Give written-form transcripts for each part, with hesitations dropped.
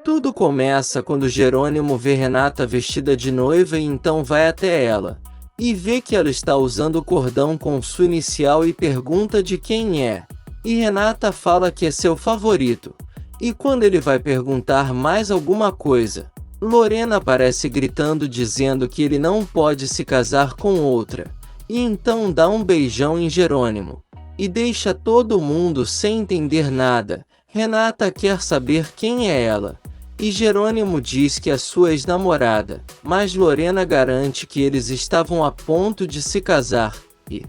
Tudo começa quando Jerônimo vê Renata vestida de noiva e então vai até ela. E vê que ela está usando o cordão com sua inicial e pergunta de quem é. E Renata fala que é seu favorito. E quando ele vai perguntar mais alguma coisa, Lorena aparece gritando dizendo que ele não pode se casar com outra. E então dá um beijão em Jerônimo. E deixa todo mundo sem entender nada. Renata quer saber quem é ela. E Jerônimo diz que é sua ex-namorada, mas Lorena garante que eles estavam a ponto de se casar, e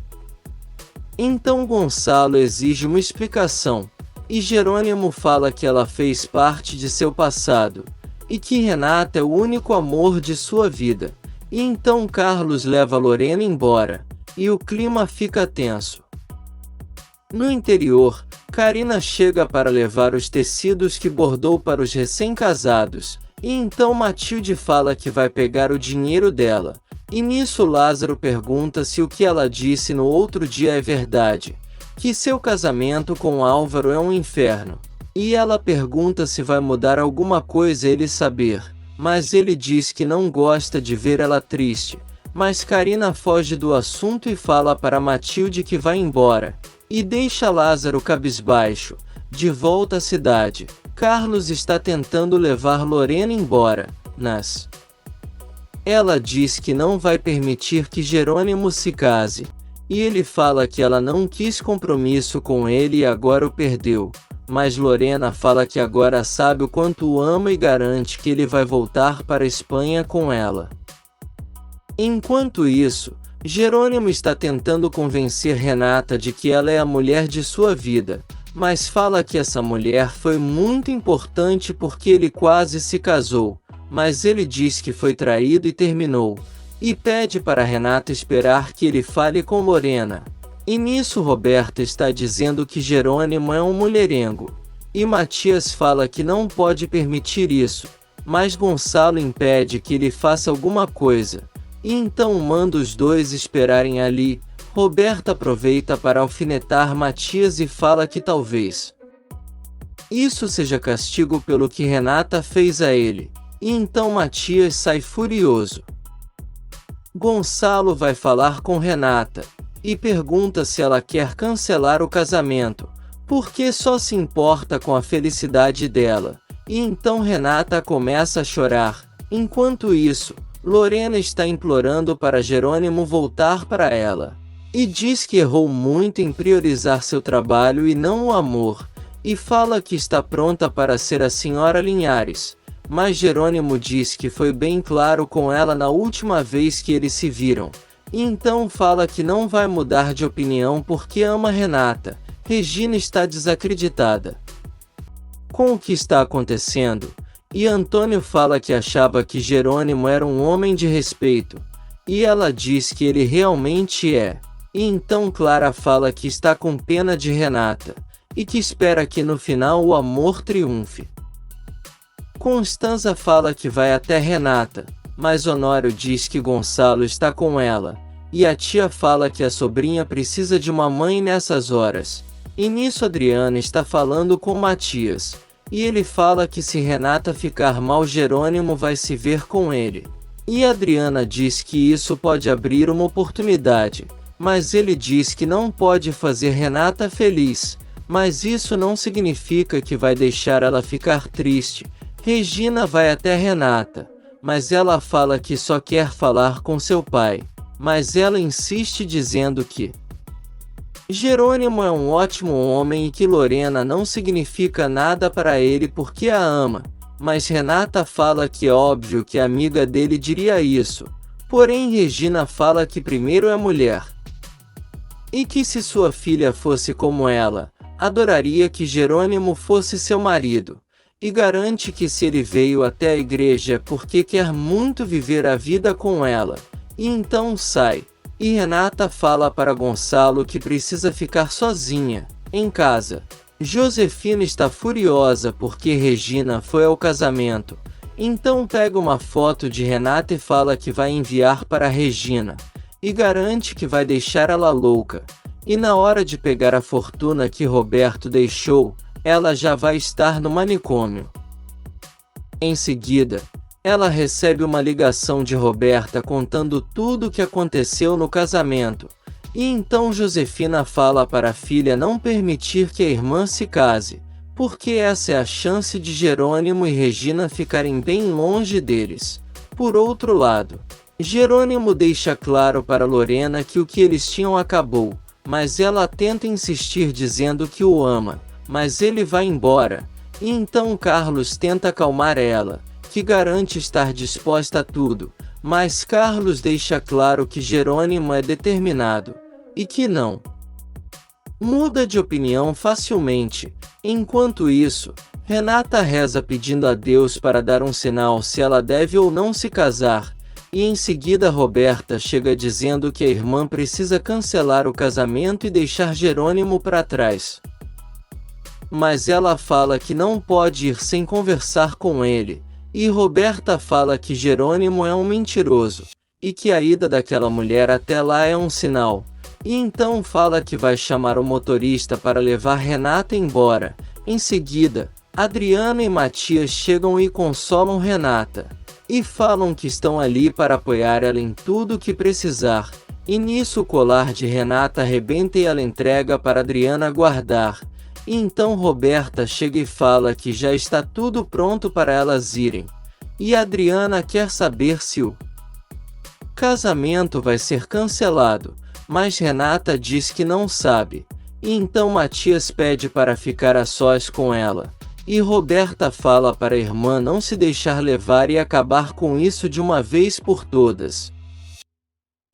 então Gonçalo exige uma explicação, e Jerônimo fala que ela fez parte de seu passado, e que Renata é o único amor de sua vida, e então Carlos leva Lorena embora, e o clima fica tenso. No interior, Karina chega para levar os tecidos que bordou para os recém-casados, e então Matilde fala que vai pegar o dinheiro dela. E nisso Lázaro pergunta se o que ela disse no outro dia é verdade, que seu casamento com Álvaro é um inferno. E ela pergunta se vai mudar alguma coisa ele saber, mas ele diz que não gosta de ver ela triste. Mas Karina foge do assunto e fala para Matilde que vai embora. E deixa Lázaro cabisbaixo. De volta à cidade, Carlos está tentando levar Lorena embora, mas ela diz que não vai permitir que Jerônimo se case. E ele fala que ela não quis compromisso com ele e agora o perdeu. Mas Lorena fala que agora sabe o quanto o ama e garante que ele vai voltar para a Espanha com ela. Enquanto isso, Jerônimo está tentando convencer Renata de que ela é a mulher de sua vida, mas fala que essa mulher foi muito importante porque ele quase se casou, mas ele diz que foi traído e terminou, e pede para Renata esperar que ele fale com Lorena. E nisso Roberta está dizendo que Jerônimo é um mulherengo, e Matias fala que não pode permitir isso, mas Gonçalo impede que ele faça alguma coisa. E então manda os dois esperarem ali. Roberta aproveita para alfinetar Matias e fala que talvez isso seja castigo pelo que Renata fez a ele. E então Matias sai furioso. Gonçalo vai falar com Renata e pergunta se ela quer cancelar o casamento, porque só se importa com a felicidade dela. E então Renata começa a chorar. Enquanto isso, Lorena está implorando para Jerônimo voltar para ela. E diz que errou muito em priorizar seu trabalho e não o amor. E fala que está pronta para ser a senhora Linhares. Mas Jerônimo diz que foi bem claro com ela na última vez que eles se viram. E então fala que não vai mudar de opinião porque ama Renata. Regina está desacreditada com o que está acontecendo. E Antônio fala que achava que Jerônimo era um homem de respeito. E ela diz que ele realmente é. E então Clara fala que está com pena de Renata. E que espera que no final o amor triunfe. Constanza fala que vai até Renata. Mas Honório diz que Gonçalo está com ela. E a tia fala que a sobrinha precisa de uma mãe nessas horas. E nisso Adriana está falando com Matias. E ele fala que se Renata ficar mal Jerônimo vai se ver com ele. E Adriana diz que isso pode abrir uma oportunidade, mas ele diz que não pode fazer Renata feliz, mas isso não significa que vai deixar ela ficar triste. Regina vai até Renata, mas ela fala que só quer falar com seu pai, mas ela insiste dizendo que Jerônimo é um ótimo homem e que Lorena não significa nada para ele porque a ama, mas Renata fala que é óbvio que a amiga dele diria isso, porém Regina fala que primeiro é mulher. E que se sua filha fosse como ela, adoraria que Jerônimo fosse seu marido, e garante que se ele veio até a igreja é porque quer muito viver a vida com ela, e então sai. E Renata fala para Gonçalo que precisa ficar sozinha, em casa. Josefina está furiosa porque Regina foi ao casamento. Então pega uma foto de Renata e fala que vai enviar para Regina. E garante que vai deixar ela louca. E na hora de pegar a fortuna que Roberto deixou, ela já vai estar no manicômio. Em seguida, ela recebe uma ligação de Roberta contando tudo o que aconteceu no casamento. E então Josefina fala para a filha não permitir que a irmã se case, porque essa é a chance de Jerônimo e Regina ficarem bem longe deles. Por outro lado, Jerônimo deixa claro para Lorena que o que eles tinham acabou, mas ela tenta insistir dizendo que o ama, mas ele vai embora. E então Carlos tenta acalmar ela, que garante estar disposta a tudo, mas Carlos deixa claro que Jerônimo é determinado, e que não muda de opinião facilmente. Enquanto isso, Renata reza pedindo a Deus para dar um sinal se ela deve ou não se casar, e em seguida Roberta chega dizendo que a irmã precisa cancelar o casamento e deixar Jerônimo para trás. Mas ela fala que não pode ir sem conversar com ele, e Roberta fala que Jerônimo é um mentiroso, e que a ida daquela mulher até lá é um sinal. E então fala que vai chamar o motorista para levar Renata embora. Em seguida, Adriana e Matias chegam e consolam Renata, e falam que estão ali para apoiar ela em tudo o que precisar. E nisso o colar de Renata arrebenta e ela entrega para Adriana guardar. E então Roberta chega e fala que já está tudo pronto para elas irem. E Adriana quer saber se o casamento vai ser cancelado, mas Renata diz que não sabe. E então Matias pede para ficar a sós com ela. E Roberta fala para a irmã não se deixar levar e acabar com isso de uma vez por todas.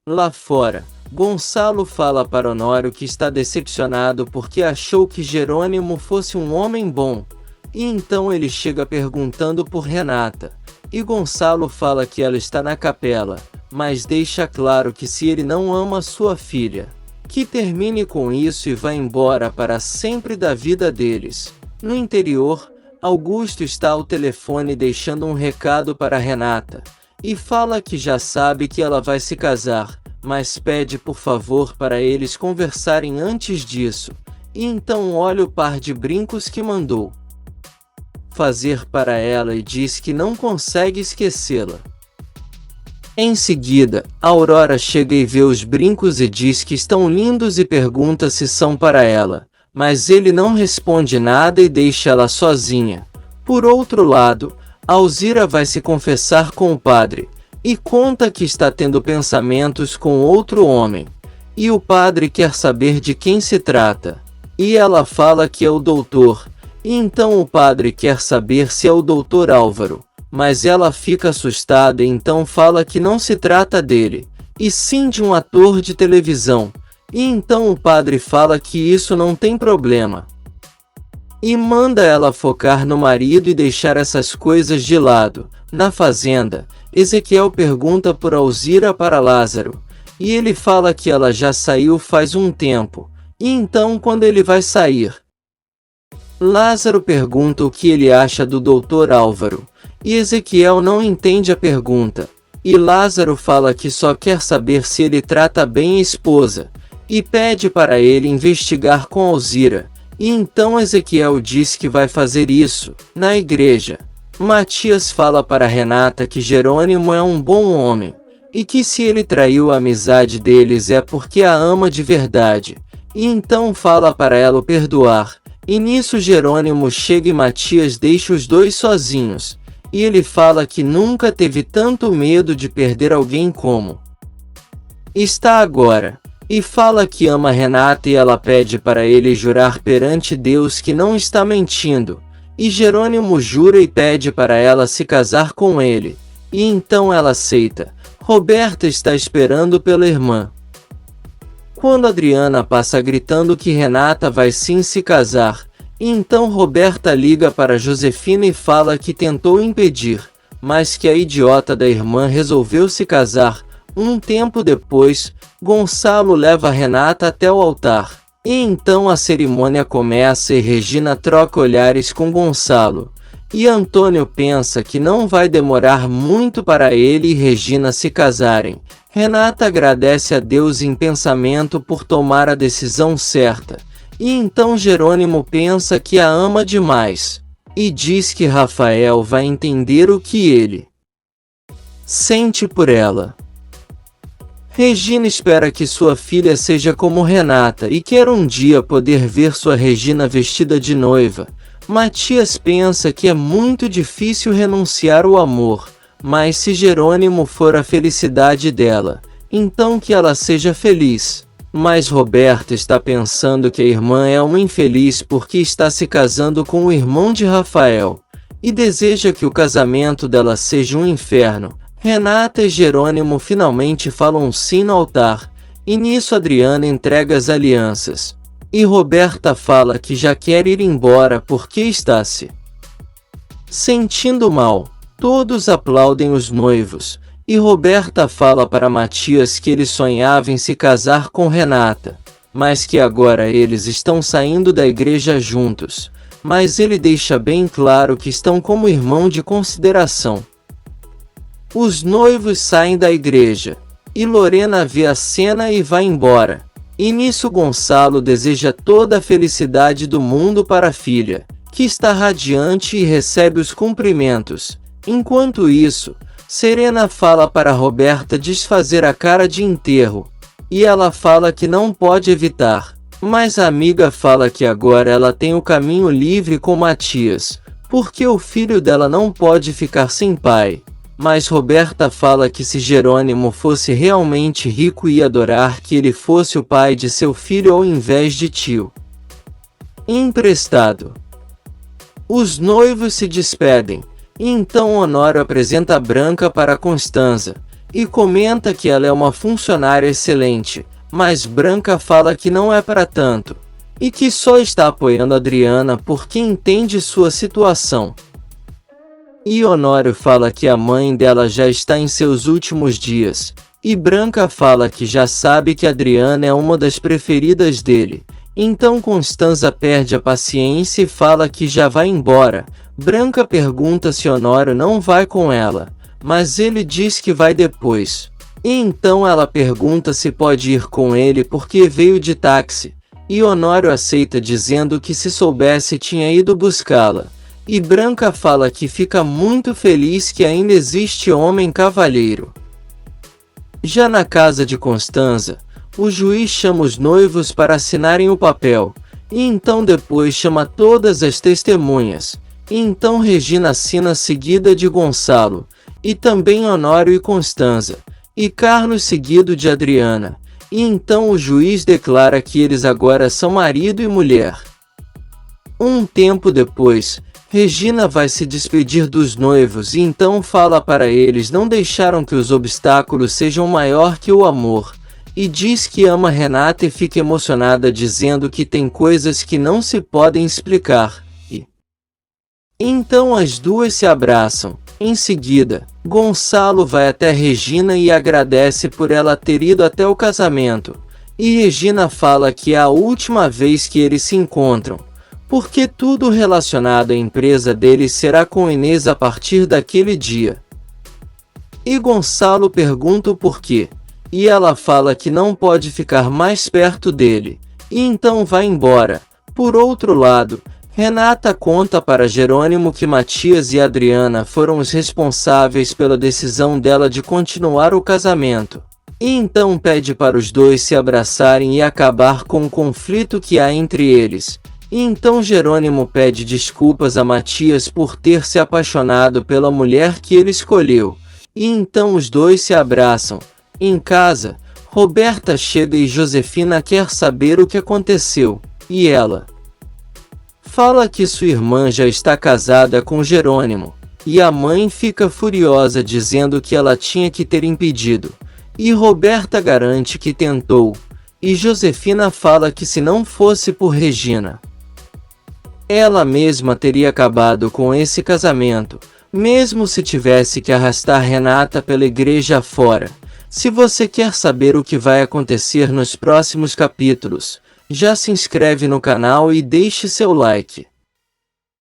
Lá fora, Gonçalo fala para Honório que está decepcionado porque achou que Jerônimo fosse um homem bom. E então ele chega perguntando por Renata. E Gonçalo fala que ela está na capela, mas deixa claro que se ele não ama sua filha, que termine com isso e vá embora para sempre da vida deles. No interior, Augusto está ao telefone deixando um recado para Renata, e fala que já sabe que ela vai se casar, mas pede por favor para eles conversarem antes disso, e então olha o par de brincos que mandou fazer para ela e diz que não consegue esquecê-la. Em seguida, Aurora chega e vê os brincos e diz que estão lindos e pergunta se são para ela, mas ele não responde nada e deixa ela sozinha. Por outro lado, Alzira vai se confessar com o padre, e conta que está tendo pensamentos com outro homem, e o padre quer saber de quem se trata, e ela fala que é o doutor, e então o padre quer saber se é o doutor Álvaro. Mas ela fica assustada e então fala que não se trata dele, e sim de um ator de televisão. E então o padre fala que isso não tem problema. E manda ela focar no marido e deixar essas coisas de lado. Na fazenda, Ezequiel pergunta por Alzira para Lázaro, e ele fala que ela já saiu faz um tempo. E então quando ele vai sair? Lázaro pergunta o que ele acha do doutor Álvaro. E Ezequiel não entende a pergunta, e Lázaro fala que só quer saber se ele trata bem a esposa, e pede para ele investigar com Alzira, e então Ezequiel diz que vai fazer isso, na igreja. Matias fala para Renata que Jerônimo é um bom homem, e que se ele traiu a amizade deles é porque a ama de verdade, e então fala para ela o perdoar, e nisso Jerônimo chega e Matias deixa os dois sozinhos. E ele fala que nunca teve tanto medo de perder alguém como está agora. E fala que ama Renata e ela pede para ele jurar perante Deus que não está mentindo. E Jerônimo jura e pede para ela se casar com ele. E então ela aceita. Roberta está esperando pela irmã. Quando Adriana passa gritando que Renata vai sim se casar, então Roberta liga para Josefina e fala que tentou impedir, mas que a idiota da irmã resolveu se casar. Um tempo depois, Gonçalo leva Renata até o altar, e então a cerimônia começa e Regina troca olhares com Gonçalo. E Antônio pensa que não vai demorar muito para ele e Regina se casarem. Renata agradece a Deus em pensamento por tomar a decisão certa. E então Jerônimo pensa que a ama demais. e diz que Rafael vai entender o que ele sente por ela. Regina espera que sua filha seja como Renata e quer um dia poder ver sua Regina vestida de noiva. Matias pensa que é muito difícil renunciar ao amor, mas se Jerônimo for a felicidade dela, então que ela seja feliz. Mas Roberta está pensando que a irmã é uma infeliz porque está se casando com o irmão de Rafael, e deseja que o casamento dela seja um inferno. Renata e Jerônimo finalmente falam sim no altar, e nisso Adriana entrega as alianças. E Roberta fala que já quer ir embora porque está se sentindo mal. Todos aplaudem os noivos, e Roberta fala para Matias que ele sonhava em se casar com Renata, mas que agora eles estão saindo da igreja juntos, mas ele deixa bem claro que estão como irmão de consideração. Os noivos saem da igreja, e Lorena vê a cena e vai embora. E nisso Gonçalo deseja toda a felicidade do mundo para a filha, que está radiante e recebe os cumprimentos. Enquanto isso, Serena fala para Roberta desfazer a cara de enterro, e ela fala que não pode evitar, mas a amiga fala que agora ela tem o caminho livre com Matias, porque o filho dela não pode ficar sem pai. Mas Roberta fala que se Jerônimo fosse realmente rico ia adorar que ele fosse o pai de seu filho ao invés de tio emprestado. Os noivos se despedem, e então Honório apresenta Branca para Constanza, e comenta que ela é uma funcionária excelente, mas Branca fala que não é para tanto, e que só está apoiando Adriana porque entende sua situação. E Honório fala que a mãe dela já está em seus últimos dias, e Branca fala que já sabe que Adriana é uma das preferidas dele. Então Constanza perde a paciência e fala que já vai embora. Branca pergunta se Honório não vai com ela, mas ele diz que vai depois. E então ela pergunta se pode ir com ele porque veio de táxi, e Honório aceita dizendo que se soubesse tinha ido buscá-la. E Branca fala que fica muito feliz que ainda existe homem cavalheiro. Já na casa de Constanza, o juiz chama os noivos para assinarem o papel, e então depois chama todas as testemunhas. E então Regina assina seguida de Gonçalo, e também Honório e Constanza, e Carlos seguido de Adriana. E então o juiz declara que eles agora são marido e mulher. Um tempo depois, Regina vai se despedir dos noivos e então fala para eles não deixaram que os obstáculos sejam maior que o amor, e diz que ama Renata e fica emocionada dizendo que tem coisas que não se podem explicar, e então as duas se abraçam. Em seguida, Gonçalo vai até Regina e agradece por ela ter ido até o casamento, e Regina fala que é a última vez que eles se encontram, porque tudo relacionado à empresa deles será com Inês a partir daquele dia. E Gonçalo pergunta o porquê, e ela fala que não pode ficar mais perto dele, e então vai embora. Por outro lado, Renata conta para Jerônimo que Matias e Adriana foram os responsáveis pela decisão dela de continuar o casamento, e então pede para os dois se abraçarem e acabar com o conflito que há entre eles. E então Jerônimo pede desculpas a Matias por ter se apaixonado pela mulher que ele escolheu. E então os dois se abraçam. Em casa, Roberta chega e Josefina quer saber o que aconteceu. E ela fala que sua irmã já está casada com Jerônimo. E a mãe fica furiosa dizendo que ela tinha que ter impedido. E Roberta garante que tentou. E Josefina fala que se não fosse por Regina, ela mesma teria acabado com esse casamento, mesmo se tivesse que arrastar Renata pela igreja afora. Se você quer saber o que vai acontecer nos próximos capítulos, já se inscreve no canal e deixe seu like.